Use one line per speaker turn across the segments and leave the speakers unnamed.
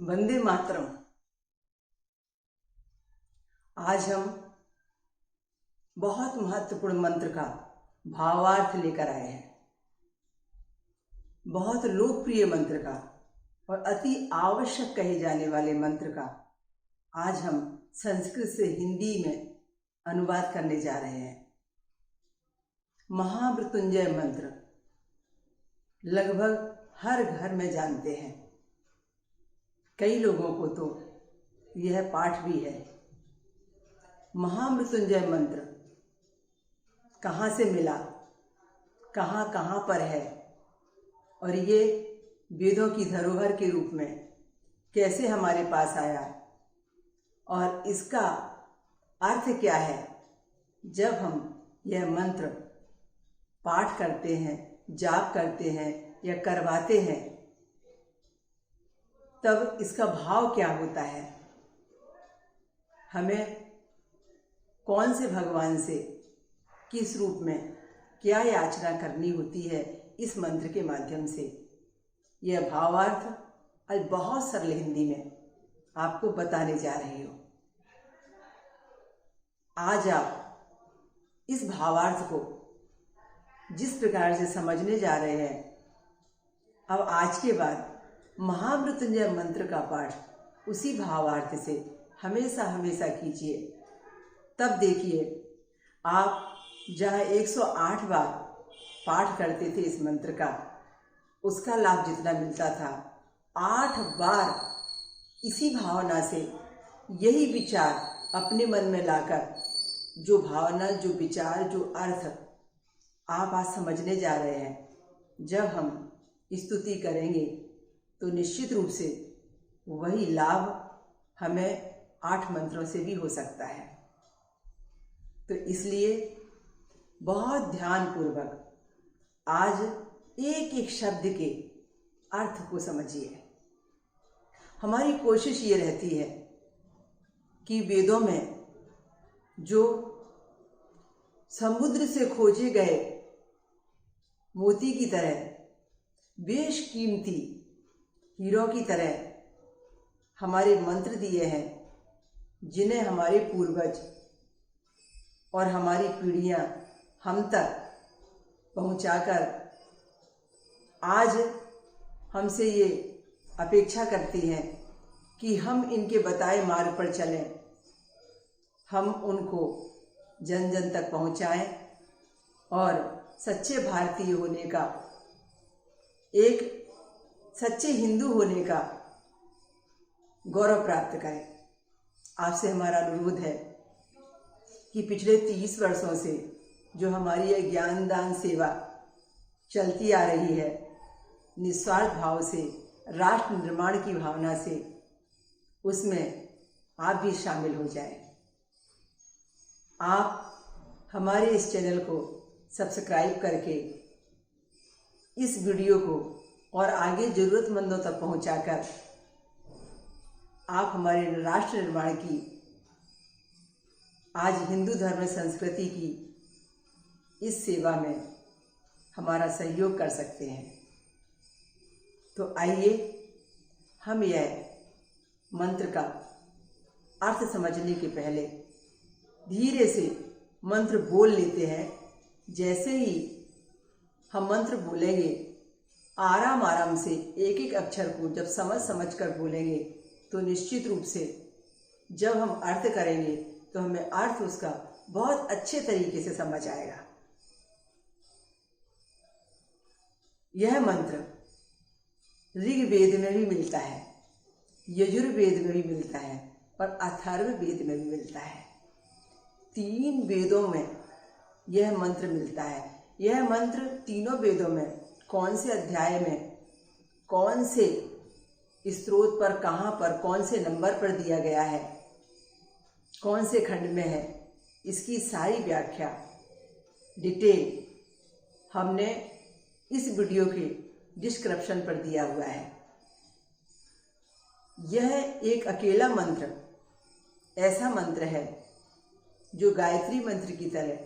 वंदे मातरम। आज हम बहुत महत्वपूर्ण मंत्र का भावार्थ लेकर आए हैं। बहुत लोकप्रिय मंत्र का और अति आवश्यक कहे जाने वाले मंत्र का आज हम संस्कृत से हिंदी में अनुवाद करने जा रहे हैं। महामृत्युंजय मंत्र लगभग हर घर में जानते हैं। कई लोगों को तो यह पाठ भी है। महामृत्युंजय मंत्र कहाँ से मिला, कहाँ कहाँ पर है और ये वेदों की धरोहर के रूप में कैसे हमारे पास आया और इसका अर्थ क्या है। जब हम यह मंत्र पाठ करते हैं, जाप करते हैं या करवाते हैं, तब इसका भाव क्या होता है, हमें कौन से भगवान से किस रूप में क्या याचना करनी होती है, इस मंत्र के माध्यम से यह भावार्थ आज बहुत सरल हिंदी में आपको बताने जा रही हूँ। आज आप इस भावार्थ को जिस प्रकार से समझने जा रहे हैं, अब आज के बाद महामृत्युंजय मंत्र का पाठ उसी भावार्थ से हमेशा हमेशा कीजिए। तब देखिए, आप जहाँ 108 बार पाठ करते थे इस मंत्र का, उसका लाभ जितना मिलता था, 8 बार इसी भावना से यही विचार अपने मन में लाकर जो भावना, जो विचार, जो अर्थ आप आज समझने जा रहे हैं, जब हम स्तुति करेंगे तो निश्चित रूप से वही लाभ हमें 8 मंत्रों से भी हो सकता है। तो इसलिए बहुत ध्यानपूर्वक आज एक एक शब्द के अर्थ को समझिए। हमारी कोशिश ये रहती है कि वेदों में जो समुद्र से खोजे गए मोती की तरह, बेशकीमती हीरों की तरह हमारे मंत्र दिए हैं, जिन्हें हमारे पूर्वज और हमारी पीढ़ियां हम तक पहुंचाकर आज हमसे ये अपेक्षा करती हैं कि हम इनके बताए मार्ग पर चलें, हम उनको जन जन तक पहुंचाएं और सच्चे भारतीय होने का, एक सच्चे हिंदू होने का गौरव प्राप्त करें। आपसे हमारा अनुरोध है कि पिछले 30 वर्षों से जो हमारी यह ज्ञानदान सेवा चलती आ रही है, निस्वार्थ भाव से, राष्ट्र निर्माण की भावना से, उसमें आप भी शामिल हो जाएं। आप हमारे इस चैनल को सब्सक्राइब करके इस वीडियो को और आगे ज़रूरतमंदों तक पहुंचाकर आप हमारे राष्ट्र निर्माण की, आज हिंदू धर्म संस्कृति की इस सेवा में हमारा सहयोग कर सकते हैं। तो आइए हम यह मंत्र का अर्थ समझने के पहले धीरे से मंत्र बोल लेते हैं। जैसे ही हम मंत्र बोलेंगे, आराम आराम से एक एक अक्षर को जब समझ समझ कर बोलेंगे, तो निश्चित रूप से जब हम अर्थ करेंगे तो हमें अर्थ उसका बहुत अच्छे तरीके से समझ आएगा। यह मंत्र ऋग्वेद में भी मिलता है, यजुर्वेद में भी मिलता है और अथर्ववेद में भी मिलता है। 3 वेदों में यह मंत्र मिलता है। यह मंत्र तीनों वेदों में कौन से अध्याय में, कौन से स्त्रोत पर, कहाँ पर, कौन से नंबर पर दिया गया है, कौन से खंड में है, इसकी सारी व्याख्या डिटेल हमने इस वीडियो के डिस्क्रिप्शन पर दिया हुआ है। यह एक अकेला मंत्र, ऐसा मंत्र है जो गायत्री मंत्र की तरह,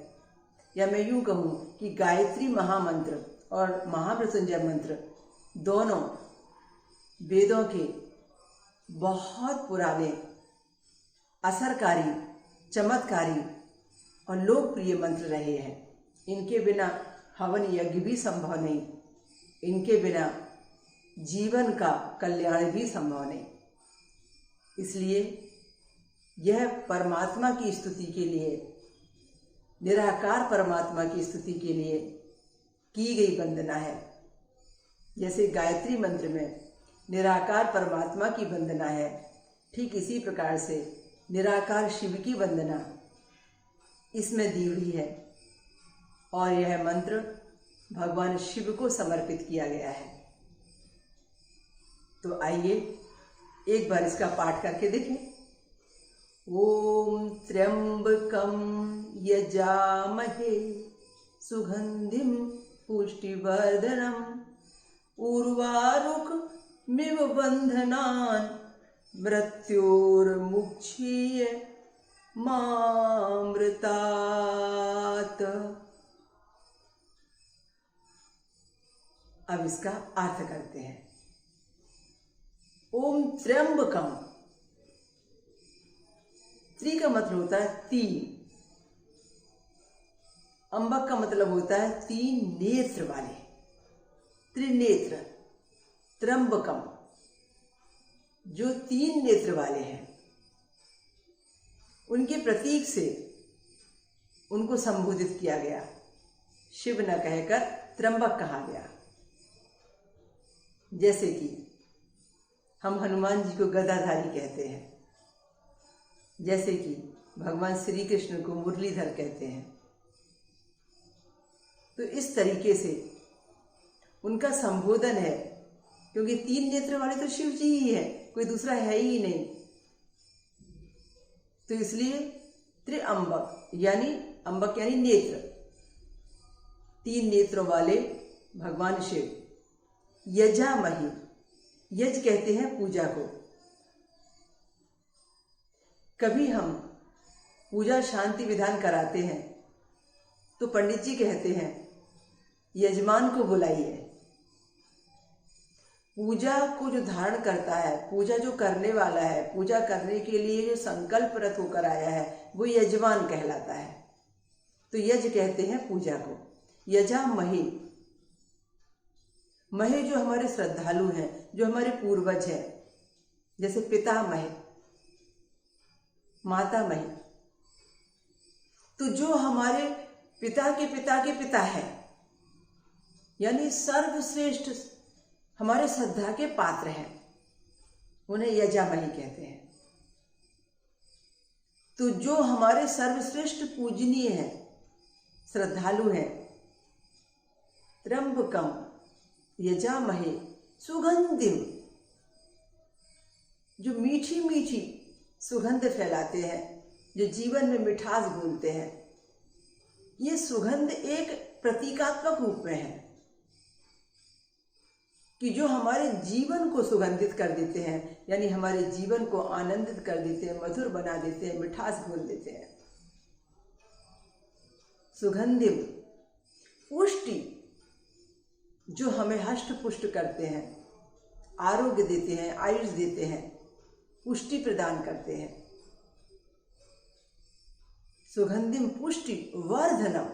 या मैं यूँ कहूँ कि गायत्री महामंत्र और महामृत्युंजय मंत्र दोनों वेदों के बहुत पुराने, असरकारी, चमत्कारी और लोकप्रिय मंत्र रहे हैं। इनके बिना हवन यज्ञ भी संभव नहीं, इनके बिना जीवन का कल्याण भी संभव नहीं। इसलिए यह परमात्मा की स्तुति के लिए, निराकार परमात्मा की स्तुति के लिए की गई वंदना है। जैसे गायत्री मंत्र में निराकार परमात्मा की वंदना है, ठीक इसी प्रकार से निराकार शिव की वंदना इसमें दी हुई है और यह मंत्र भगवान शिव को समर्पित किया गया है। तो आइए एक बार इसका पाठ करके देखें। ओम त्र्यंबकम यजामहे सुगंधिम पुष्टिवर्धनम उर्वारुकमिव बंधनान् मृत्योर्मुक्षीय मामृतात्। अब इसका अर्थ करते हैं। ओम त्र्यंबकम, त्रि का मतलब होता है तीन, अंबक का मतलब होता है तीन नेत्र वाले, त्रिनेत्र। त्र्यंबकम जो तीन नेत्र वाले हैं, उनके प्रतीक से उनको संबोधित किया गया। शिव न कहकर त्र्यंबक कहा गया। जैसे कि हम हनुमान जी को गदाधारी कहते हैं, जैसे कि भगवान श्री कृष्ण को मुरलीधर कहते हैं। तो इस तरीके से उनका संबोधन है, क्योंकि तीन नेत्र वाले तो शिव जी ही है, कोई दूसरा है ही नहीं। तो इसलिए त्रिअंबक यानी अंबक यानी नेत्र, तीन नेत्रों वाले भगवान शिव। यजामहि, यज कहते हैं पूजा को। कभी हम पूजा शांति विधान कराते हैं तो पंडित जी कहते हैं यजमान को बुलाइए। पूजा को जो धारण करता है, पूजा जो करने वाला है, पूजा करने के लिए जो संकल्परत होकर आया है, वो यजमान कहलाता है। तो यज कहते हैं पूजा को। यजामहि, महे जो हमारे श्रद्धालु हैं, जो हमारे पूर्वज हैं, जैसे पितामह, मातामही। तो जो हमारे पिता के पिता के पिता है, यानी सर्वश्रेष्ठ हमारे श्रद्धा के पात्र हैं, उन्हें यजामहि कहते हैं। तो जो हमारे सर्वश्रेष्ठ पूजनीय हैं, श्रद्धालु हैं, त्र्यंबकम यजामहे सुगंधिम, जो मीठी मीठी सुगंध फैलाते हैं, जो जीवन में मिठास घोलते हैं। ये सुगंध एक प्रतीकात्मक रूप में है कि जो हमारे जीवन को सुगंधित कर देते हैं, यानी हमारे जीवन को आनंदित कर देते हैं, मधुर बना देते हैं, मिठास घोल देते हैं। सुगंधिम पुष्टि, जो हमें हष्ट पुष्ट करते हैं, आरोग्य देते हैं, आयुष देते हैं, पुष्टि प्रदान करते हैं। सुगंधिम पुष्टि वर्धनम,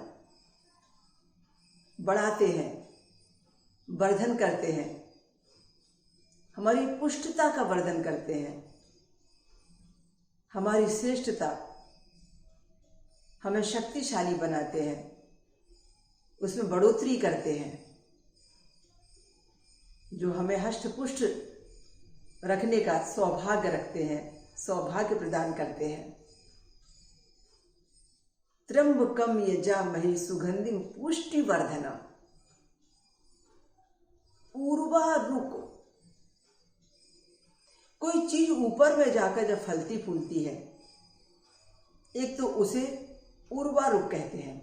बढ़ाते हैं, वर्धन करते हैं, हमारी पुष्टता का वर्धन करते हैं, हमारी श्रेष्ठता, हमें शक्तिशाली बनाते हैं, उसमें बढ़ोतरी करते हैं, जो हमें हष्ट पुष्ट रखने का सौभाग्य रखते हैं, सौभाग्य प्रदान करते हैं। त्र्यंबकम यजामहे सुगंधिम पुष्टिवर्धनम उर्वारुक। कोई चीज ऊपर में जाकर जब फलती फूलती है, एक तो उसे उर्वारुक कहते हैं,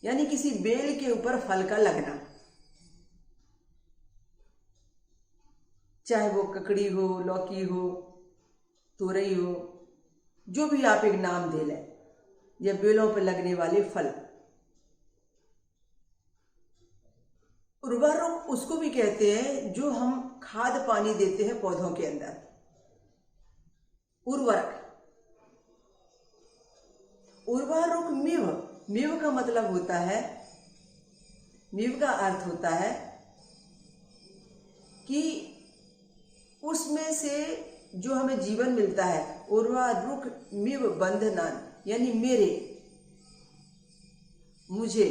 यानी किसी बेल के ऊपर फल का लगना, चाहे वो ककड़ी हो, लौकी हो, तुरई हो, जो भी आप एक नाम दे लें, या बेलों पर लगने वाले फल। उर्वरक उसको भी कहते हैं जो हम खाद पानी देते हैं पौधों के अंदर। उर्वरक। उर्वरक मिव, मिव का मतलब होता है, मिव का अर्थ होता है कि उसमें से जो हमें जीवन मिलता है। उर्वरुक मिव बंधनान, यानी मेरे, मुझे।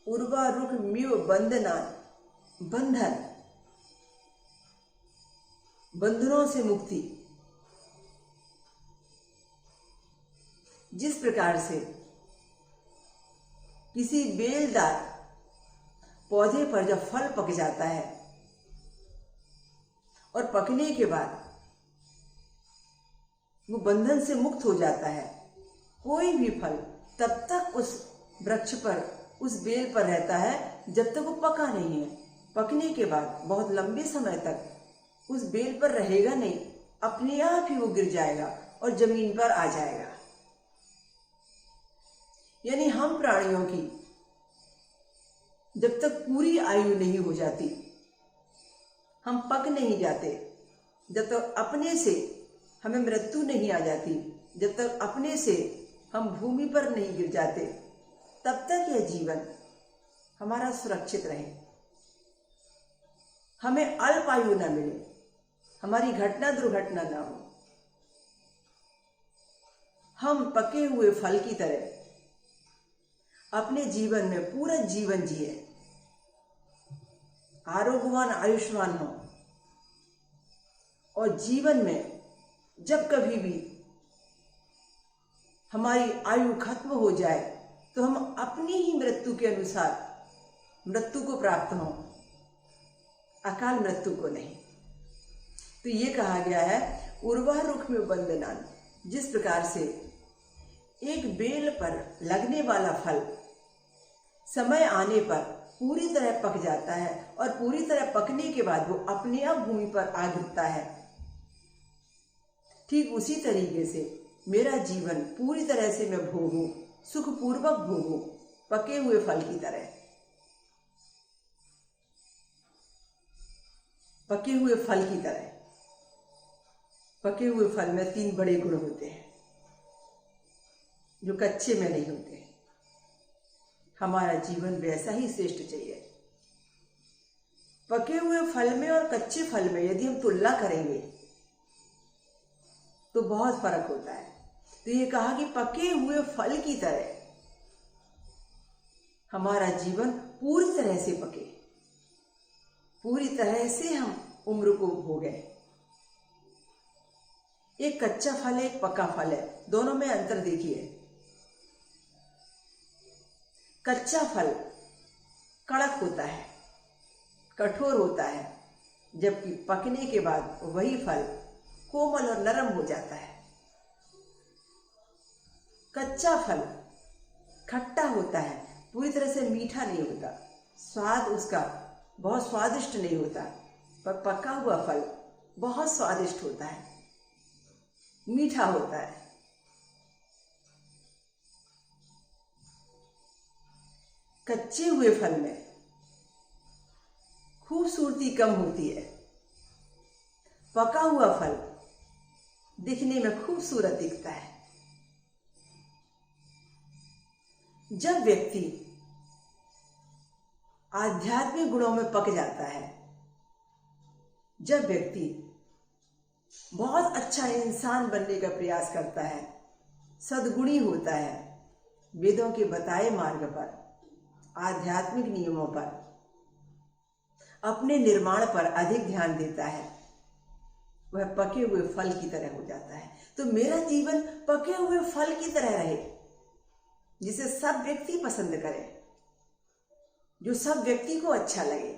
उर्वरुक मिव बंधनान, बंधन, बंधनों से मुक्ति। जिस प्रकार से किसी बेलदार पौधे पर जब फल पक जाता है और पकने के बाद वो बंधन से मुक्त हो जाता है, कोई भी फल तब तक उस वृक्ष पर, उस बेल पर रहता है जब तक वो पका नहीं है। पकने के बाद बहुत लंबे समय तक उस बेल पर रहेगा नहीं, अपने आप ही वो गिर जाएगा और जमीन पर आ जाएगा। यानी हम प्राणियों की जब तक पूरी आयु नहीं हो जाती, हम पक नहीं जाते, जब तक अपने से हमें मृत्यु नहीं आ जाती, जब तक अपने से हम भूमि पर नहीं गिर जाते, तब तक यह जीवन हमारा सुरक्षित रहे, हमें अल्प आयु न मिले, हमारी घटना दुर्घटना ना हो। हम पके हुए फल की तरह अपने जीवन में पूरा जीवन जिए, आरोग्यवान आयुष्मान हो, और जीवन में जब कभी भी हमारी आयु खत्म हो जाए तो हम अपनी ही मृत्यु के अनुसार मृत्यु को प्राप्त हों, अकाल मृत्यु को नहीं। तो ये कहा गया है उर्वरुक में बंधनान। जिस प्रकार से एक बेल पर लगने वाला फल समय आने पर पूरी तरह पक जाता है और पूरी तरह पकने के बाद वो अपने आप भूमि पर आ गिरता है, ठीक उसी तरीके से मेरा जीवन पूरी तरह से मैं भोगूं, सुखपूर्वक भोगूं, पके हुए फल की तरह। पके हुए फल की तरह। पके हुए फल में 3 बड़े गुण होते हैं जो कच्चे में नहीं होते। हमारा जीवन वैसा ही श्रेष्ठ चाहिए। पके हुए फल में और कच्चे फल में यदि हम तुलना करेंगे तो बहुत फर्क होता है। तो ये कहा कि पके हुए फल की तरह हमारा जीवन पूरी तरह से पके, पूरी तरह से हम उम्र को भोगें। एक कच्चा फल है, एक पका फल है, दोनों में अंतर देखिए। कच्चा फल कड़क होता है, कठोर होता है, जबकि पकने के बाद वही फल कोमल और नरम हो जाता है। कच्चा फल खट्टा होता है, पूरी तरह से मीठा नहीं होता, स्वाद उसका बहुत स्वादिष्ट नहीं होता, पर पका हुआ फल बहुत स्वादिष्ट होता है, मीठा होता है। कच्चे हुए फल में खूबसूरती कम होती है, पका हुआ फल दिखने में खूबसूरत दिखता है। जब व्यक्ति आध्यात्मिक गुणों में पक जाता है, जब व्यक्ति बहुत अच्छा इंसान बनने का प्रयास करता है, सद्गुणी होता है, वेदों के बताए मार्ग पर, आध्यात्मिक नियमों पर, अपने निर्माण पर अधिक ध्यान देता है, वह पके हुए फल की तरह हो जाता है। तो मेरा जीवन पके हुए फल की तरह रहे, जिसे सब व्यक्ति पसंद करें, जो सब व्यक्ति को अच्छा लगे,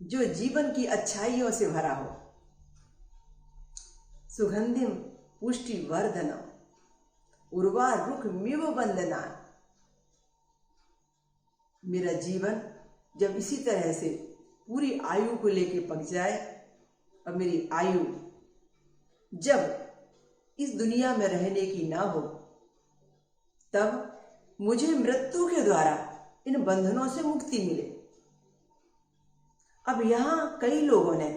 जो जीवन की अच्छाइयों से भरा हो। सुगंधिम पुष्टि वर्धनम उर्वारुकमिव बंधनान। मेरा जीवन जब इसी तरह से पूरी आयु को लेके पक जाए और मेरी आयु जब इस दुनिया में रहने की ना हो, तब मुझे मृत्यु के द्वारा इन बंधनों से मुक्ति मिले। अब यहां कई लोगों ने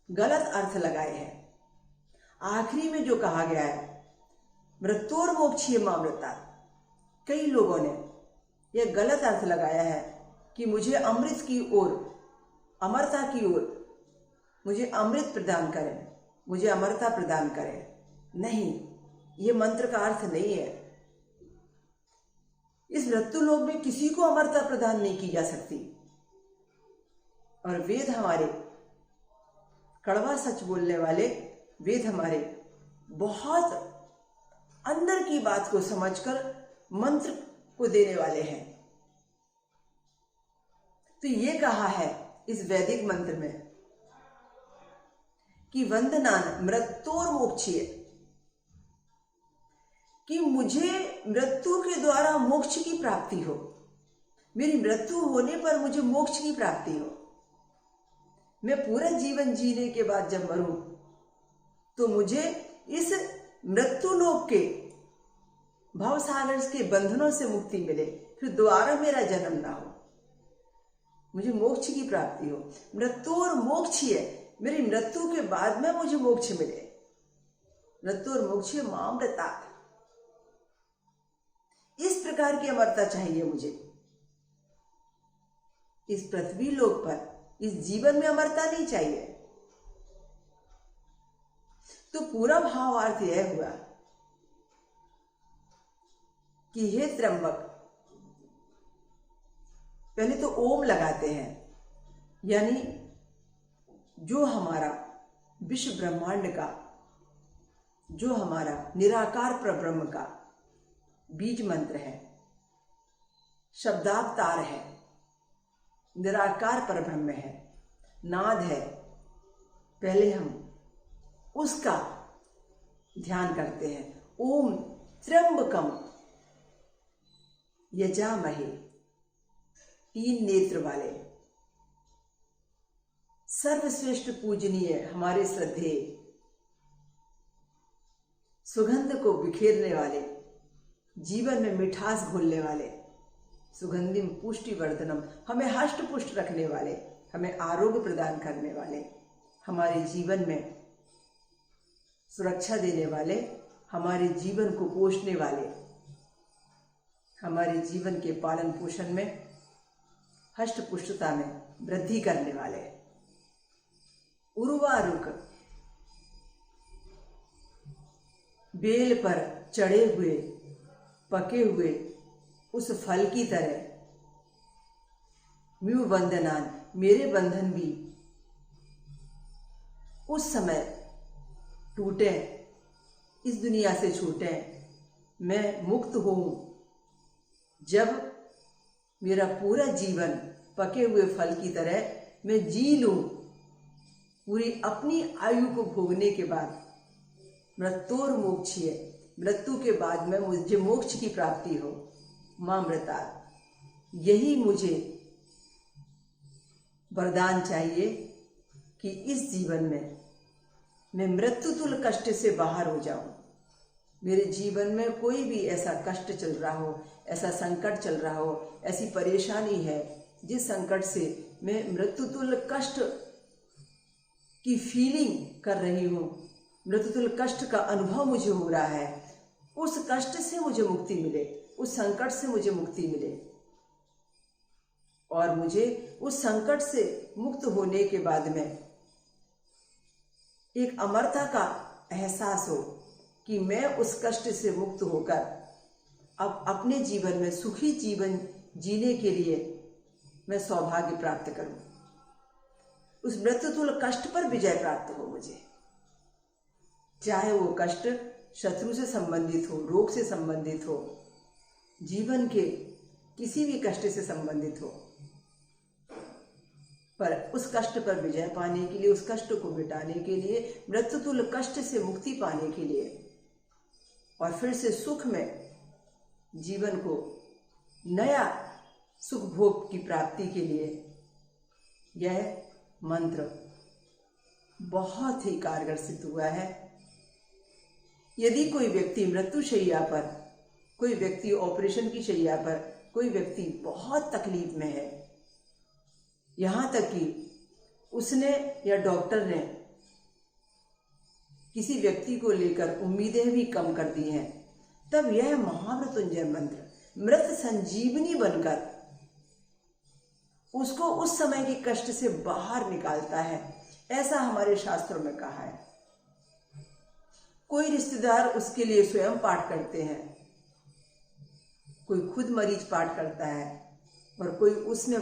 गलत अर्थ लगाए हैं। आखिरी में जो कहा गया है मृत्योर्मोक्षीय मामृता, कई लोगों ने यह गलत अर्थ लगाया है कि मुझे अमृत की ओर, अमरता की ओर, मुझे अमृत प्रदान करें, मुझे अमरता प्रदान करें। नहीं, ये मंत्र का अर्थ नहीं है। इस मृत्यु लोक में किसी को अमरता प्रदान नहीं की जा सकती। और वेद हमारे, कड़वा सच बोलने वाले वेद हमारे बहुत अंदर की बात को समझकर मंत्र को देने वाले हैं। तो ये कहा है इस वैदिक मंत्र में कि वंदनान मृत्योर्मोक्षीय, कि मुझे मृत्यु के द्वारा मोक्ष की प्राप्ति हो, मेरी मृत्यु होने पर मुझे मोक्ष की प्राप्ति हो। मैं पूरा जीवन जीने के बाद जब मरूं तो मुझे इस मृत्यु लोक के भवसागर के बंधनों से मुक्ति मिले, फिर दोबारा मेरा जन्म ना हो, मुझे मोक्ष की प्राप्ति हो। मृत्यु और मोक्ष है, मेरी मृत्यु के बाद में मुझे मोक्ष मिले। मृत्यु और मोक्ष मामृता, इस प्रकार की अमरता चाहिए मुझे। इस पृथ्वी लोक पर, इस जीवन में अमरता नहीं चाहिए। तो पूरा भावार्थ यह हुआ कि हे त्र्यंबक, पहले तो ओम लगाते हैं, यानी जो हमारा विश्व ब्रह्मांड का, जो हमारा निराकार परब्रह्म का बीज मंत्र है, शब्दावतार है, निराकार परब्रह्म है, नाद है, पहले हम उसका ध्यान करते हैं। ओम त्र्यंबकम यजामहे, 3 नेत्र वाले सर्वश्रेष्ठ पूजनीय, हमारे श्रद्धेय, सुगंध को बिखेरने वाले, जीवन में मिठास घोलने वाले, सुगंधिम पुष्टिवर्धनम, हमें हष्ट पुष्ट रखने वाले, हमें आरोग्य प्रदान करने वाले, हमारे जीवन में सुरक्षा देने वाले, हमारे जीवन को पोषने वाले, हमारे जीवन के पालन पोषण में हष्ट पुष्टता में वृद्धि करने वाले। उर्वारुक, बेल पर चढ़े हुए पके हुए उस फल की तरह, म्यू बंधनान, मेरे बंधन भी उस समय टूटे, इस दुनिया से छूटे, मैं मुक्त हूं जब मेरा पूरा जीवन पके हुए फल की तरह मैं जी लूं, पूरी अपनी आयु को भोगने के बाद। मृत्योर्मोक्षीय, मृत्यु के बाद में मुझे मोक्ष की प्राप्ति हो। मामृता, यही मुझे वरदान चाहिए कि इस जीवन में मैं मृत्यु तुल्य कष्ट से बाहर हो जाऊं। मेरे जीवन में कोई भी ऐसा कष्ट चल रहा हो, ऐसा संकट चल रहा हो, ऐसी परेशानी है जिस संकट से मैं मृत्यु तुल्य कष्ट की फीलिंग कर रही हूं, मृत्यु तुल्य कष्ट का अनुभव मुझे हो रहा है, उस कष्ट से मुझे मुक्ति मिले, उस संकट से मुझे मुक्ति मिले, और मुझे उस संकट से मुक्त होने के बाद में एक अमरता का एहसास हो कि मैं उस कष्ट से मुक्त होकर अब अपने जीवन में सुखी जीवन जीने के लिए मैं सौभाग्य प्राप्त करूं, उस मृत्युतुल्य कष्ट पर विजय प्राप्त हो मुझे। चाहे वो कष्ट शत्रु से संबंधित हो, रोग से संबंधित हो, जीवन के किसी भी कष्ट से संबंधित हो, पर उस कष्ट पर विजय पाने के लिए, उस कष्ट को मिटाने के लिए, मृत्युतुल्य कष्ट से मुक्ति पाने के लिए और फिर से सुख में जीवन को नया सुख भोग की प्राप्ति के लिए यह मंत्र बहुत ही कारगर सिद्ध हुआ है। यदि कोई व्यक्ति मृत्युशैया पर कोई व्यक्ति ऑपरेशन की शैया पर, कोई व्यक्ति बहुत तकलीफ में है, यहाँ तक कि उसने या डॉक्टर ने किसी व्यक्ति को लेकर उम्मीदें भी कम कर दी हैं, तब यह महामृत्युंजय मंत्र मृत संजीवनी बनकर उसको उस समय के कष्ट से बाहर निकालता है। ऐसा हमारे शास्त्रों में कहा है। कोई रिश्तेदार उसके लिए स्वयं पाठ करते हैं, कोई खुद मरीज पाठ करता है, और कोई उसमें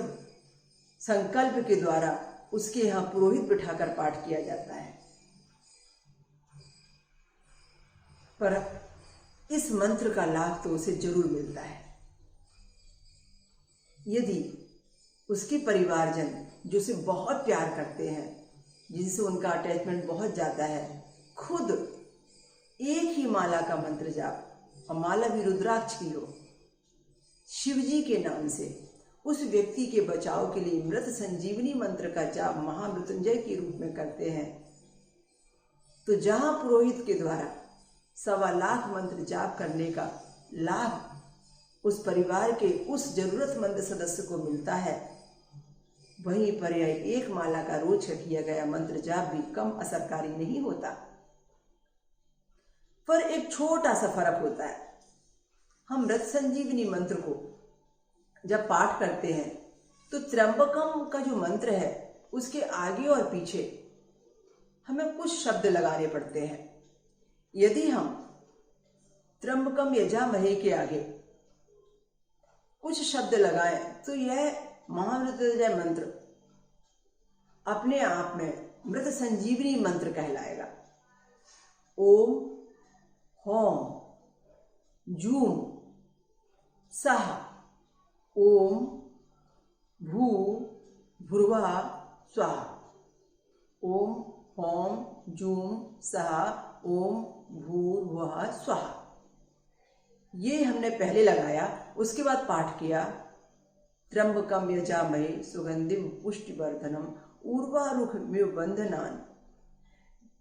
संकल्प के द्वारा उसके यहाँ पुरोहित बिठाकर पाठ किया जाता है। पर इस मंत्र का लाभ तो उसे जरूर मिलता है यदि उसके परिवारजन जो उसे बहुत प्यार करते हैं, जिनसे उनका अटैचमेंट बहुत ज़्यादा है, खुद एक ही माला का मंत्र जाप, और माला भी रुद्राक्ष की हो, शिवजी के नाम से उस व्यक्ति के बचाव के लिए मृत संजीवनी मंत्र का जाप महामृत्युंजय के रूप में करते हैं, तो जहां पुरोहित के द्वारा 1.25 लाख मंत्र जाप करने का लाभ उस परिवार के उस जरूरतमंद सदस्य को मिलता है, वहीं पर यह एक माला का रोज किया गया मंत्र जाप भी कम असरकारी नहीं होता। पर एक छोटा सा फर्क होता है। हम मृत संजीवनी मंत्र को जब पाठ करते हैं तो त्र्यंबकम का जो मंत्र है उसके आगे और पीछे हमें कुछ शब्द लगाने पड़ते हैं। यदि हम त्र्यंबकम यजामहे के आगे कुछ शब्द लगाएं तो यह महामृत्युंजय मंत्र अपने आप में मृत संजीवनी मंत्र कहलाएगा। ओम होम जूम सह ओम भू भुर्वा स्वाहा। ओम होम जूम सह ओम भूर्भुवः स्वाहा। ये हमने पहले लगाया, उसके बाद पाठ किया त्र्यंबकम यजामहे सुगंधिम पुष्टिवर्धनम उर्वारुकमिव बंधनान्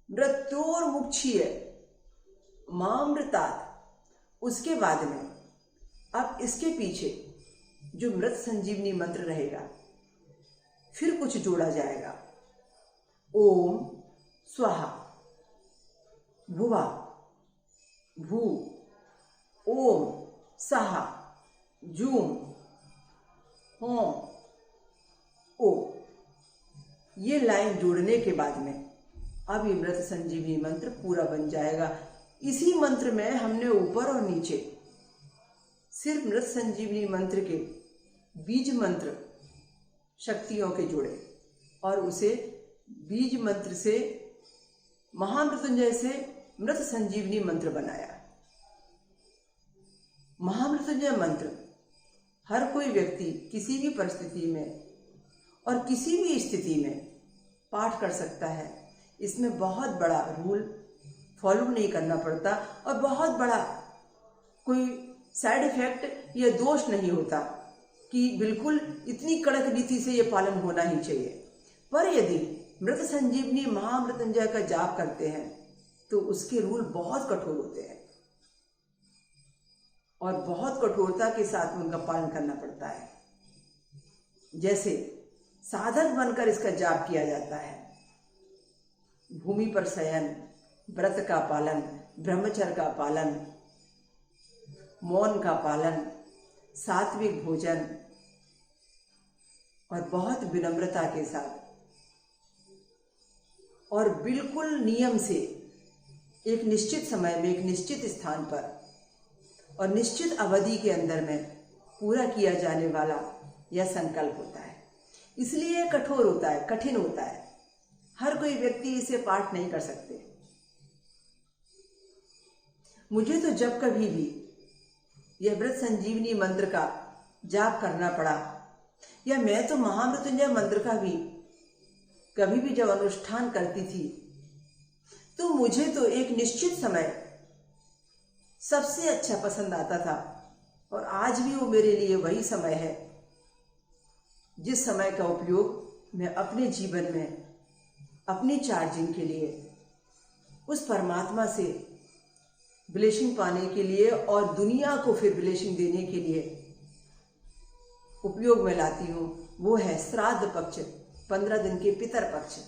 मृत्योर्मुक्षीय मामृतात्। उसके बाद में अब इसके पीछे जो मृत संजीवनी मंत्र रहेगा फिर कुछ जोड़ा जाएगा। ओम स्वाहा भुवा भू ओम सहा जूम होम ओ। ये लाइन जोड़ने के बाद में अब ये मृत संजीवनी मंत्र पूरा बन जाएगा। इसी मंत्र में हमने ऊपर और नीचे सिर्फ मृत संजीवनी मंत्र के बीज मंत्र शक्तियों के जोड़े और उसे बीज मंत्र से महामृत्युंजय से मृत संजीवनी मंत्र बनाया। महामृत्युंजय मंत्र हर कोई व्यक्ति किसी भी परिस्थिति में और किसी भी स्थिति में पाठ कर सकता है। इसमें बहुत बड़ा रूल फॉलो नहीं करना पड़ता और बहुत बड़ा कोई साइड इफेक्ट या दोष नहीं होता कि बिल्कुल इतनी कड़क रीति से ये पालन होना ही चाहिए। पर यदि मृत संजीवनी महामृत्युंजय का जाप करते हैं तो उसके रूल बहुत कठोर होते हैं और बहुत कठोरता के साथ में उनका पालन करना पड़ता है। जैसे साधक बनकर इसका जाप किया जाता है। भूमि पर शयन, व्रत का पालन, ब्रह्मचर्य का पालन, मौन का पालन, सात्विक भोजन और बहुत विनम्रता के साथ और बिल्कुल नियम से एक निश्चित समय में एक निश्चित स्थान पर और निश्चित अवधि के अंदर में पूरा किया जाने वाला यह संकल्प होता है। इसलिए यह कठोर होता है, कठिन होता है। हर कोई व्यक्ति इसे पाठ नहीं कर सकते। मुझे तो जब कभी भी यह मृत संजीवनी मंत्र का जाप करना पड़ा या मैं तो महामृत्युंजय मंत्र का भी कभी भी जब अनुष्ठान करती थी तो मुझे तो एक निश्चित समय सबसे अच्छा पसंद आता था और आज भी वो मेरे लिए वही समय है जिस समय का उपयोग मैं अपने जीवन में अपनी चार्जिंग के लिए उस परमात्मा से ब्लेसिंग पाने के लिए और दुनिया को फिर ब्लेसिंग देने के लिए उपयोग में लाती हूँ, वो है श्राद्ध पक्ष, 15 दिन के पितर पक्ष,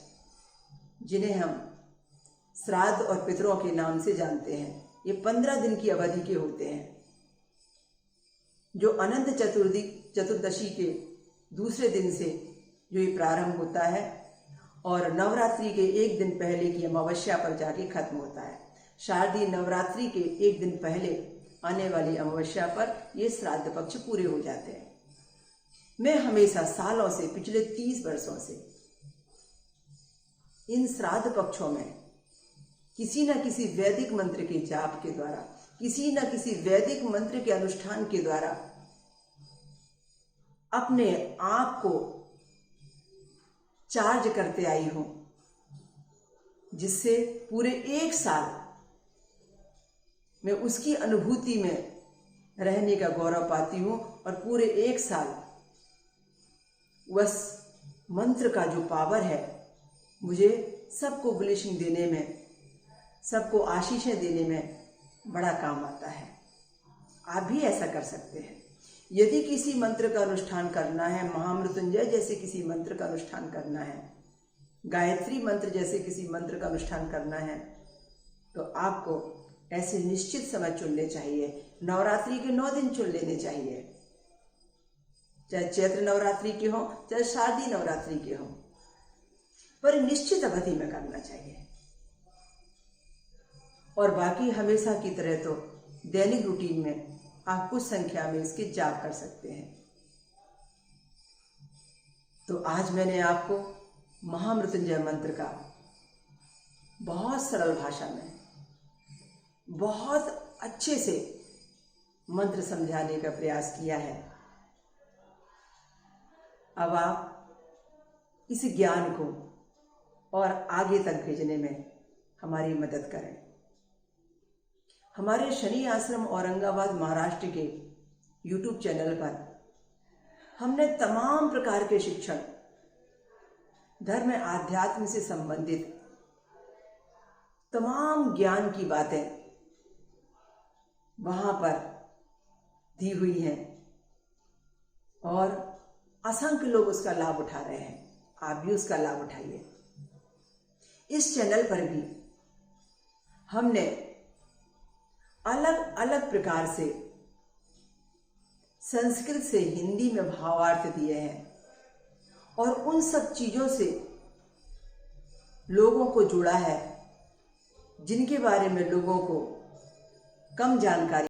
जिन्हें हम श्राद्ध और पितरों के नाम से जानते हैं। ये 15 दिन की अवधि के होते हैं, जो अनंत चतुर्दशी के दूसरे दिन से जो ये प्रारंभ होता है और नवरात्रि के एक दिन पहले की अमावस्या पर जाके खत्म होता है। शारदीय नवरात्रि के एक दिन पहले आने वाली अमावस्या पर ये श्राद्ध पक्ष पूरे हो जाते हैं। मैं हमेशा सालों से, पिछले 30 वर्षों से इन श्राद्ध पक्षों में किसी न किसी वैदिक मंत्र के जाप के द्वारा, किसी न किसी वैदिक मंत्र के अनुष्ठान के द्वारा अपने आप को चार्ज करते आई हूं, जिससे पूरे एक साल मैं उसकी अनुभूति में रहने का गौरव पाती हूं और पूरे एक साल उस मंत्र का जो पावर है मुझे सबको ब्लेसिंग देने में, सबको आशीषें देने में बड़ा काम आता है। आप भी ऐसा कर सकते हैं। यदि किसी मंत्र का अनुष्ठान करना है, महामृत्युंजय जैसे किसी मंत्र का अनुष्ठान करना है, गायत्री मंत्र जैसे किसी मंत्र का अनुष्ठान करना है, तो आपको ऐसे निश्चित समय चुनने चाहिए। नवरात्रि के 9 दिन चुन लेने चाहिए, चाहे चैत्र नवरात्रि के हो, चाहे शारदीय नवरात्रि के हो, पर निश्चित अवधि में करना चाहिए। और बाकी हमेशा की तरह तो दैनिक रूटीन में आप कुछ संख्या में इसके जाप कर सकते हैं। तो आज मैंने आपको महामृत्युंजय मंत्र का बहुत सरल भाषा में, बहुत अच्छे से मंत्र समझाने का प्रयास किया है। अब आप इस ज्ञान को और आगे तक भेजने में हमारी मदद करें। हमारे शनि आश्रम औरंगाबाद महाराष्ट्र के YouTube चैनल पर हमने तमाम प्रकार के शिक्षण, धर्म आध्यात्म से संबंधित तमाम ज्ञान की बातें वहां पर दी हुई हैं और असंख्य लोग उसका लाभ उठा रहे हैं। आप भी उसका लाभ उठाइए। इस चैनल पर भी हमने अलग अलग प्रकार से संस्कृत से हिंदी में भावार्थ दिए हैं और उन सब चीजों से लोगों को जोड़ा है जिनके बारे में लोगों को कम जानकारी